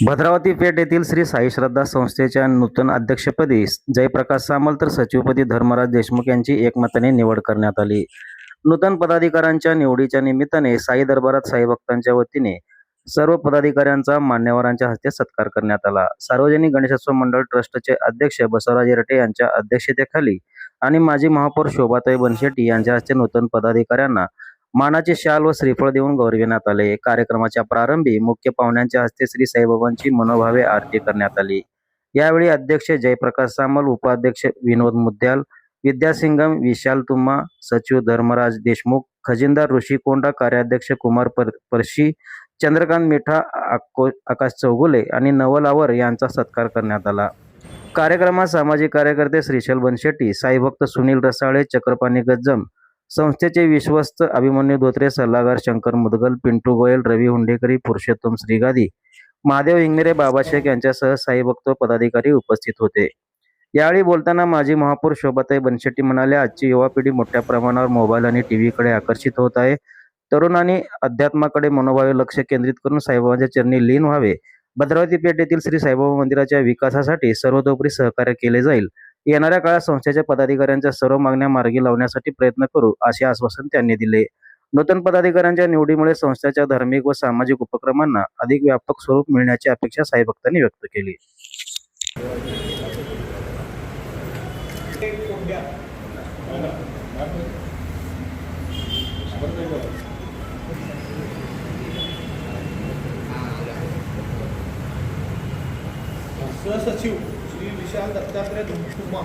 भद्रावती पेठ येथील श्री साई श्रद्धा संस्थेच्या नूतन अध्यक्षपदी जयप्रकाश सामल तर सचिवपदी धर्मराज देशमुख यांची एकमताने निवड करण्यात आली. नूतन पदाधिकाऱ्यांच्या निवडीच्या निमित्ताने साई दरबारात साई भक्तांच्या वतीने सर्व पदाधिकाऱ्यांचा मान्यवरांच्या हस्ते सत्कार करण्यात आला. सार्वजनिक गणेशोत्सव मंडळ ट्रस्टचे अध्यक्ष बसवराज इरटे यांच्या अध्यक्षतेखाली आणि माजी महापौर शोभाताई बनशेट्टी यांच्या हस्ते नूतन पदाधिकाऱ्यांना मानाचे शाल व श्रीफळ देऊन गौरविण्यात आले. कार्यक्रमाच्या प्रारंभी मुख्य पाहुण्यांच्या हस्ते श्री साईबाबांची मनोभावे आरती करण्यात आली. यावेळी अध्यक्ष जयप्रकाश सामल, उपाध्यक्ष विनोद मुद्द्याल, विद्यासिंगम विशाल तुम्मा, सचिव धर्मराज देशमुख, खजिनदार ऋषी कोंडा, कार्याध्यक्ष कुमार परशी, चंद्रकांत मिठा, आकाश चौगुले आणि नवल आवर यांचा सत्कार करण्यात आला. कार्यक्रमात सामाजिक कार्यकर्ते श्रीशैल बनशेट्टी, साईभक्त सुनील रसाळे, चक्रपाणी गज्जम, संस्थेचे विश्वस्त अभिमन्यू धोत्रे, सल्लागार शंकर मुदगल, पिंटू गोयल, रवी हुंडेकरी, पुरुषोत्तम श्रीगादी, महादेव हिंगमिरे, बाबा शेख यांच्यासह साईभक्त पदाधिकारी उपस्थित होते. यावेळी बोलताना माजी महापौर शोभाताई बनशेट्टी म्हणाले, आजची युवा पिढी मोठ्या प्रमाणावर मोबाईल आणि टीव्हीकडे आकर्षित होत आहे. तरुणांनी अध्यात्माकडे मनोभावे लक्ष केंद्रित करून साईबाबांच्या चरणी लीन व्हावे. भद्रावती पेठ येथील श्री साईबाबा मंदिराच्या विकासासाठी सर्वतोपरी सहकार्य केले जाईल. येणाऱ्या काळात संस्थेच्या पदाधिकाऱ्यांच्या सर्व मागण्या मार्गी लावण्यासाठी प्रयत्न करू, असे आश्वासन त्यांनी दिले. नूतन पदाधिकाऱ्यांच्या निवडीमुळे संस्थेच्या धार्मिक व सामाजिक उपक्रमांना अधिक व्यापक स्वरूप मिळण्याची अपेक्षा साईभक्तांनी व्यक्त केली. सहसचिव श्री विशाल दत्तात्रय धुमा,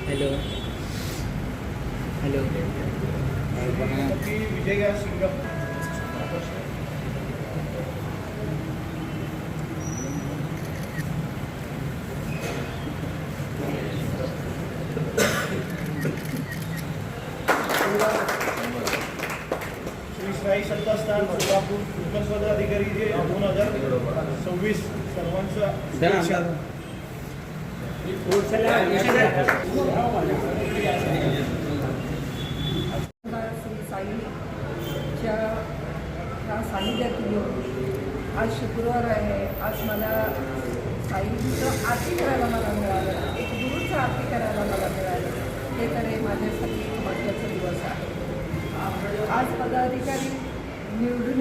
हॅलो हॅलो विजय सिंगम, श्री साई श्रद्धास्थान सोलापूर उपस्पर्धा अधिकारी जे 2026 सर्वांचं श्री साईच्या ह्या सानिध्यात येऊन आज शुक्रवार आहे. आज मला साईचं आरती करायला मला मिळालं, एक गुरुचं आरती करायला मला मिळालं. हे तर हे माझ्यासाठी एक महत्त्वाचा दिवस आहे. आज पदाधिकारी निवडून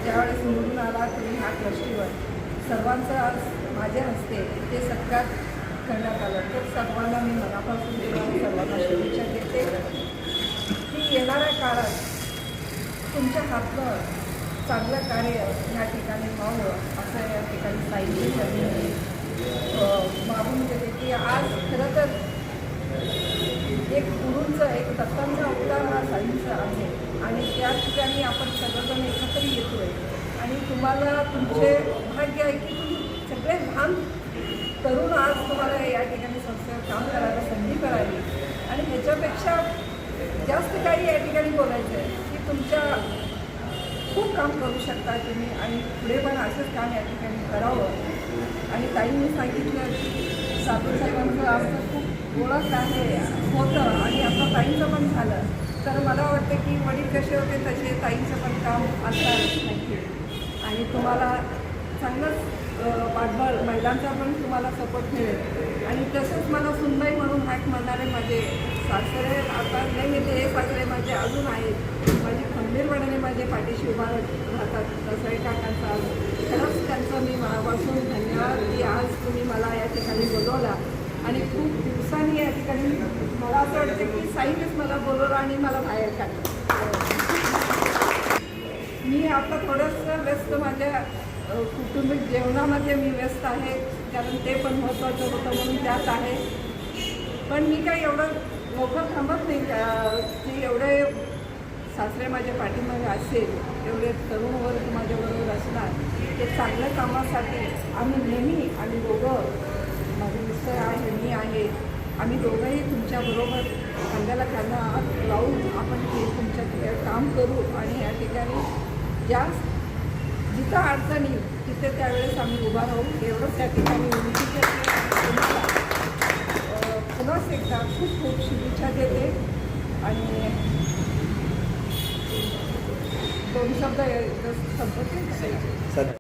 ज्यावेळेस निवडून आला तुम्ही ह्या ट्रस्टीवर सर्वांचं आज माझ्या हस्ते ते सत्कार करण्यात आलं. तर सर्वांना मी मनापासून सर्वांना शुभेच्छा देते की येणाऱ्या काळात तुमच्या हातनं चांगलं कार्य ह्या ठिकाणी व्हावं असं या ठिकाणी साईंच्या चरणी मागून घेते की आज खरं तर एक गुरूंचं एक दत्तांचा अवतार हा साईंचा आहे आणि त्या ठिकाणी आपण सगळेजण एकत्र येतो आहे. आणि तुम्हाला तुमचे भाग्य आहे की तुम्ही सगळे लहान तरुण आज तुम्हाला या ठिकाणी संस्थेवर काम करायला संधी मिळाली. आणि ह्याच्यापेक्षा जास्त काही या ठिकाणी बोलायचं आहे की तुमच्या खूप काम करू शकता तुम्ही आणि पुढे पण असंच काम या ठिकाणी करावं. आणि ताईंनी सांगितलं की साहेबांचं आमचं खूप ओळख आहे होतं आणि आता ताईंचं पण झालं. तर मला वाटतं की वडील कसे होते तसे ताईंचं पण काम असणार नाही. आणि तुम्हाला चांगलंच पाठबळ महिलांचा पण तुम्हाला सपोर्ट मिळेल. आणि तसंच मला सुनबाई म्हणून हाक म्हणणारे माझे सासरे आता नाही येते, हे सासरे माझे अजून आहेत. माझी खंबीरपणाने माझे पाठीशी उभा राहतात. तसंही काकांचा खरंच त्यांचं मी मनापासून धन्यवाद की आज तुम्ही मला या ठिकाणी बोलवला. आणि खूप दिवसांनी या ठिकाणी मला असं वाटतं की साईनेच मला बोलवलं आणि मला बाहेर काढलं. मी आता थोडंसं व्यस्त माझ्या कौटुंबिक जेवणामध्ये मी व्यस्त आहे, कारण ते पण महत्त्वाचं होतं म्हणून त्यात आहे. पण मी काही एवढं मोठं थांबत नाही की एवढे सासरे माझ्या पाठीमागे असेल, एवढे तरुण वर्ग माझ्याबरोबर असणार. ते चांगल्या कामासाठी आम्ही नेहमी आम्ही दोघं, माझे मिस्टर आहे, मी आहे, आम्ही दोघंही तुमच्याबरोबर खांद्याला खांदा लावून आपण ते तुमच्या ठिकाणी काम करू. आणि या ठिकाणी जास्त जिथं अडचणी तिथे त्यावेळेस आम्ही उभा राहू. एवढंच त्या ठिकाणी विनंती करते. पुन्हा एकदा खूप खूप शुभेच्छा देते आणि 2 शब्द संपत नाही.